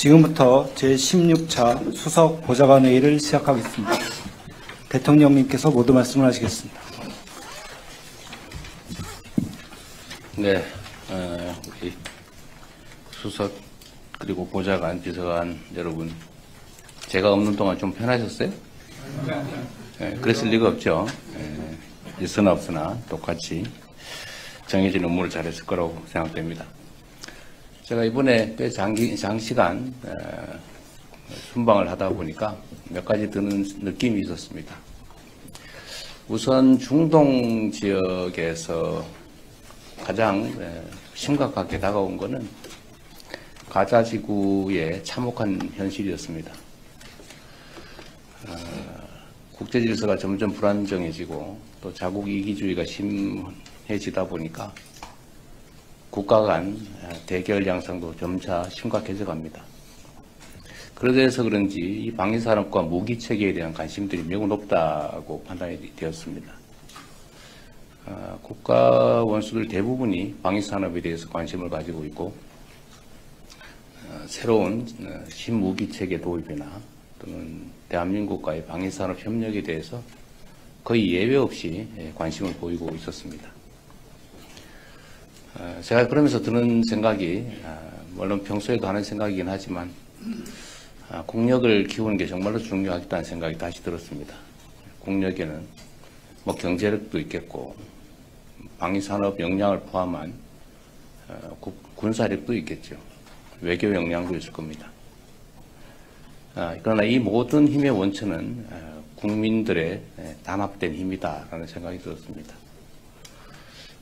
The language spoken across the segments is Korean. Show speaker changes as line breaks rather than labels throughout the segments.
지금부터 제16차 수석 보좌관 회의를 시작하겠습니다. 대통령님께서 모두 말씀을 하시겠습니다.
네, 우리 수석 그리고 보좌관, 비서관 여러분, 제가 없는 동안 좀 편하셨어요? 네, 그랬을 리가 없죠. 있으나 없으나 똑같이 정해진 업무를 잘했을 거라고 생각됩니다. 제가 이번에 꽤 장시간 순방을 하다 보니까 몇 가지 드는 느낌이 있었습니다. 우선 중동 지역에서 가장 심각하게 다가온 것은 가자 지구의 참혹한 현실이었습니다. 국제 질서가 점점 불안정해지고 또 자국 이기주의가 심해지다 보니까 국가 간 대결 양상도 점차 심각해져 갑니다. 그래서 그런지 이 방위산업과 무기 체계에 대한 관심들이 매우 높다고 판단이 되었습니다. 국가 원수들 대부분이 방위산업에 대해서 관심을 가지고 있고 새로운 신무기 체계 도입이나 또는 대한민국과의 방위산업 협력에 대해서 거의 예외 없이 관심을 보이고 있었습니다. 제가 그러면서 드는 생각이 물론 평소에도 하는 생각이긴 하지만 국력을 키우는 게 정말로 중요하겠다는 생각이 다시 들었습니다. 국력에는 뭐 경제력도 있겠고 방위산업 역량을 포함한 군사력도 있겠죠. 외교 역량도 있을 겁니다. 그러나 이 모든 힘의 원천은 국민들의 단합된 힘이다라는 생각이 들었습니다.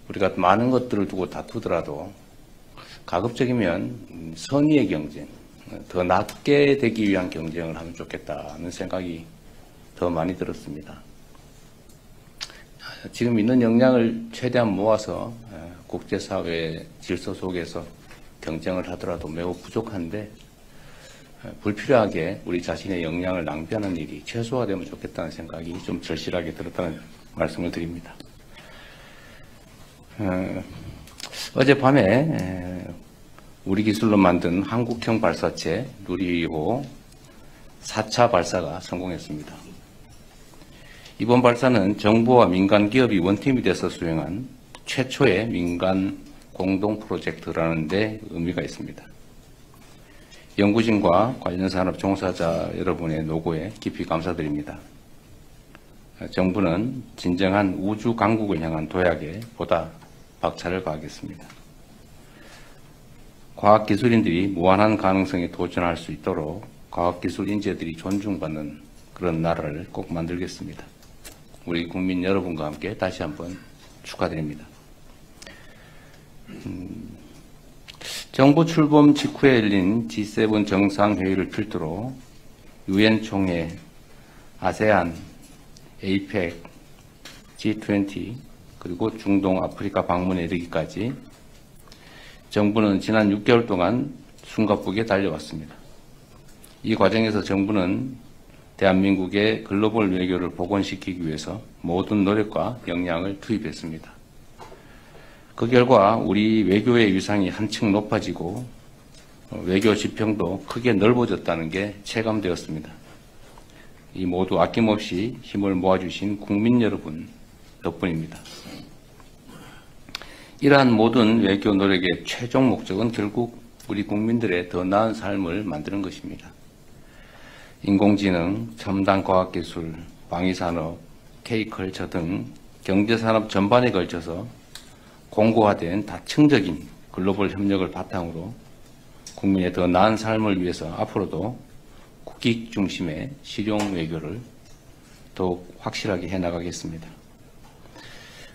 우리가 많은 것들을 두고 다투더라도 가급적이면 선의의 경쟁, 더 낫게 되기 위한 경쟁을 하면 좋겠다는 생각이 더 많이 들었습니다. 지금 있는 역량을 최대한 모아서 국제사회 질서 속에서 경쟁을 하더라도 매우 부족한데 불필요하게 우리 자신의 역량을 낭비하는 일이 최소화되면 좋겠다는 생각이 좀 절실하게 들었다는 말씀을 드립니다. 어젯밤에 우리 기술로 만든 한국형 발사체 누리호 4차 발사가 성공했습니다. 이번 발사는 정부와 민간 기업이 원팀이 돼서 수행한 최초의 민간 공동 프로젝트라는 데 의미가 있습니다. 연구진과 관련 산업 종사자 여러분의 노고에 깊이 감사드립니다. 정부는 진정한 우주 강국을 향한 도약에 보다 박차를 가하겠습니다. 과학기술인들이 무한한 가능성에 도전할 수 있도록 과학기술 인재들이 존중받는 그런 나라를 꼭 만들겠습니다. 우리 국민 여러분과 함께 다시 한번 축하드립니다. 정부 출범 직후에 열린 G7 정상회의를 필두로 UN 총회, 아세안, APEC, G20, 그리고 중동 아프리카 방문에 이르기까지 정부는 지난 6개월 동안 숨가쁘게 달려왔습니다. 이 과정에서 정부는 대한민국의 글로벌 외교를 복원시키기 위해서 모든 노력과 역량을 투입했습니다. 그 결과 우리 외교의 위상이 한층 높아지고 외교 지평도 크게 넓어졌다는 게 체감되었습니다. 이 모두 아낌없이 힘을 모아주신 국민 여러분 덕분입니다. 이러한 모든 외교 노력의 최종 목적은 결국 우리 국민들의 더 나은 삶을 만드는 것입니다. 인공지능, 첨단 과학기술, 방위산업, K컬처 등 경제산업 전반에 걸쳐서 공고화된 다층적인 글로벌 협력을 바탕으로 국민의 더 나은 삶을 위해서 앞으로도 국익 중심의 실용 외교를 더욱 확실하게 해나가겠습니다.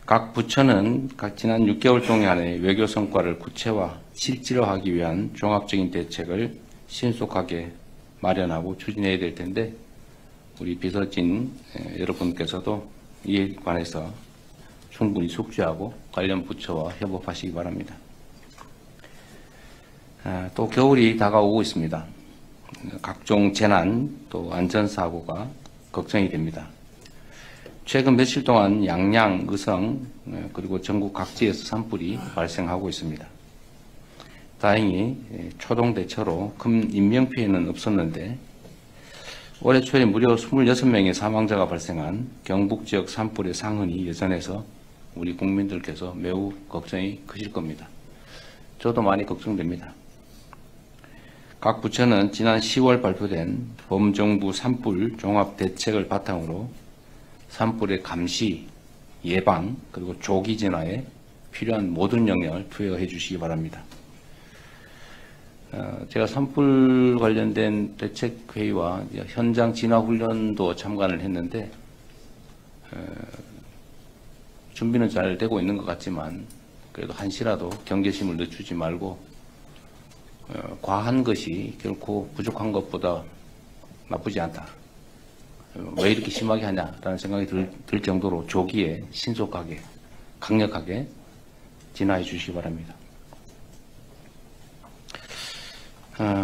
각 부처는 지난 6개월 동안의 외교 성과를 구체화, 실질화하기 위한 종합적인 대책을 신속하게 마련하고 추진해야 될 텐데 우리 비서진 여러분께서도 이에 관해서 충분히 숙지하고 관련 부처와 협업하시기 바랍니다. 또 겨울이 다가오고 있습니다. 각종 재난 또 안전사고가 걱정이 됩니다. 최근 며칠 동안 양양, 의성 그리고 전국 각지에서 산불이 발생하고 있습니다. 다행히 초동 대처로 큰 인명피해는 없었는데 올해 초에 무려 26명의 사망자가 발생한 경북 지역 산불의 상흔이 예전에서 우리 국민들께서 매우 걱정이 크실 겁니다. 저도 많이 걱정됩니다. 각 부처는 지난 10월 발표된 범정부 산불 종합 대책을 바탕으로 산불의 감시, 예방, 그리고 조기 진화에 필요한 모든 역량을 투여해 주시기 바랍니다. 제가 산불 관련된 대책회의와 현장 진화훈련도 참관을 했는데 준비는 잘 되고 있는 것 같지만 그래도 한시라도 경계심을 늦추지 말고 과한 것이 결코 부족한 것보다 나쁘지 않다. 왜 이렇게 심하게 하냐라는 생각이 들 정도로 조기에 신속하게 강력하게 진화해 주시기 바랍니다.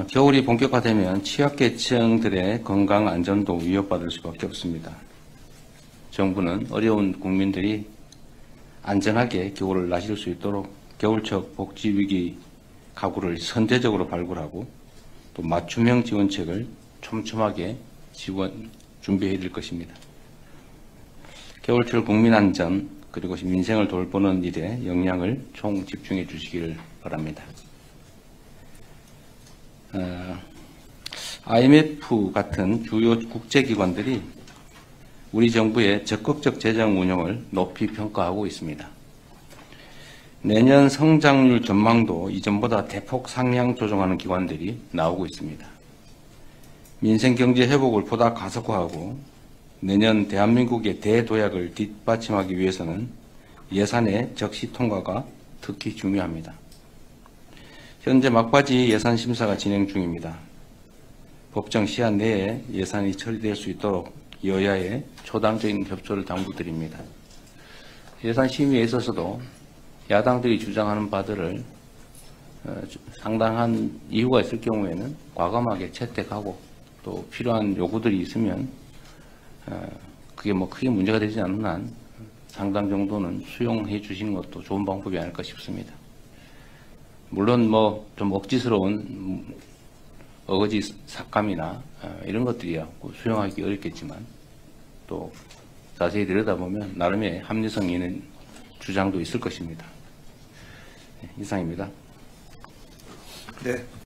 겨울이 본격화되면 취약계층들의 건강 안전도 위협받을 수밖에 없습니다. 정부는 어려운 국민들이 안전하게 겨울을 나실 수 있도록 겨울철 복지위기 가구를 선제적으로 발굴하고 또 맞춤형 지원책을 촘촘하게 준비해 드릴 것입니다. 겨울철 국민안전 그리고 민생을 돌보는 일에 역량을 총 집중해 주시기를 바랍니다. IMF 같은 주요 국제기관들이 우리 정부의 적극적 재정 운영을 높이 평가하고 있습니다. 내년 성장률 전망도 이전보다 대폭 상향 조정하는 기관들이 나오고 있습니다. 민생 경제 회복을 보다 가속화하고 내년 대한민국의 대도약을 뒷받침하기 위해서는 예산의 적시 통과가 특히 중요합니다. 현재 막바지 예산 심사가 진행 중입니다. 법정 시한 내에 예산이 처리될 수 있도록 여야의 초당적인 협조를 당부드립니다. 예산 심의에 있어서도 야당들이 주장하는 바들을 상당한 이유가 있을 경우에는 과감하게 채택하고 또 필요한 요구들이 있으면 그게 뭐 크게 문제가 되지 않는 한 상당 정도는 수용해 주시는 것도 좋은 방법이 아닐까 싶습니다. 물론 뭐 좀 억지스러운 어거지 삭감이나 이런 것들이야 수용하기 어렵겠지만 또 자세히 들여다보면 나름의 합리성 있는 주장도 있을 것입니다. 이상입니다.
네.